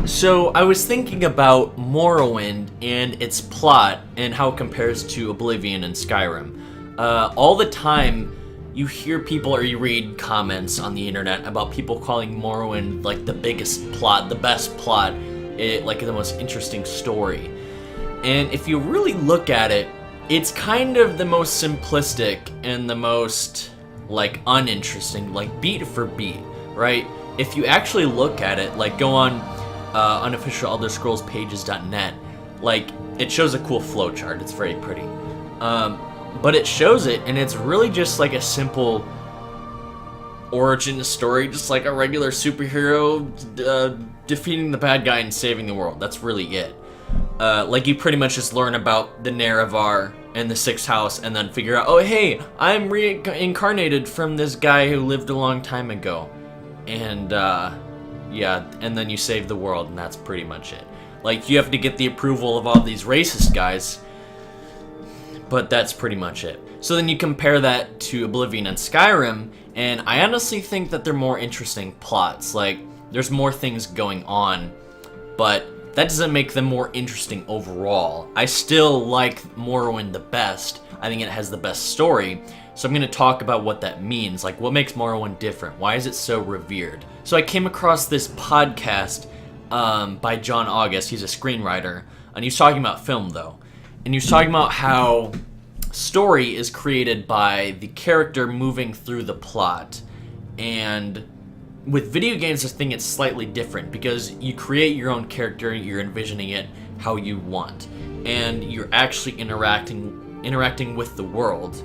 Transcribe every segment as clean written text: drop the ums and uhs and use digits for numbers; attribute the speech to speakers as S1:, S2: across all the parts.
S1: So I was thinking about Morrowind and its plot and how it compares to Oblivion and Skyrim. All the time you hear people or you read comments on the internet about people calling Morrowind like the biggest plot, the best plot, like the most interesting story. And if you really look at it, it's kind of the most simplistic and the most like uninteresting, like beat for beat, right? If you actually look at it, like go on unofficial Elder Scrolls pages.net, like it shows a cool flowchart. It's very pretty. But it shows it, and it's really just like a simple origin story, just like a regular superhero defeating the bad guy and saving the world. That's really it. Like you pretty much just learn about the Nerevar and the Sixth House, and then figure out, oh hey, I'm reincarnated from this guy who lived a long time ago, and yeah, and then you save the world, and that's pretty much it. Like you have to get the approval of all these racist guys, but that's pretty much it. So then you compare that to Oblivion and Skyrim, and I honestly think that they're more interesting plots. Like there's more things going on, but that doesn't make them more interesting overall. I still like Morrowind the best. I think it has the best story. So I'm going to talk about what that means. Like, what makes Morrowind different? Why is it so revered? So I came across this podcast by John August. He's a screenwriter. And he's talking about film, though. And he was talking about how story is created by the character moving through the plot. And with video games, I think it's slightly different because you create your own character, you're envisioning it how you want, and you're actually interacting with the world.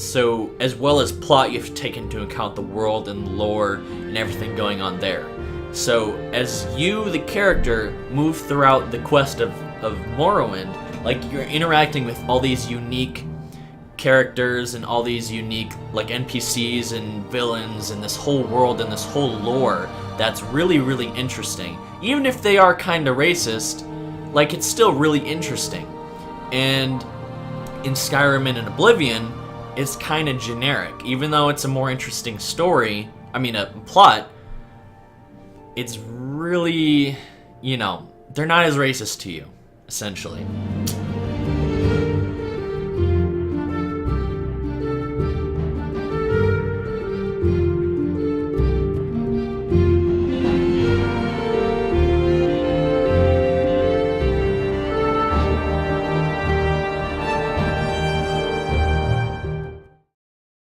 S1: So as well as plot, you have to take into account the world and lore and everything going on there. So as you, the character, move throughout the quest of Morrowind, like you're interacting with all these unique characters and all these unique like NPCs and villains and this whole world and this whole lore that's really, really interesting. Even if they are kind of racist, like it's still really interesting. And in Skyrim and in Oblivion, it's kind of generic. Even though it's a more interesting story, a plot, it's really, they're not as racist to you, essentially.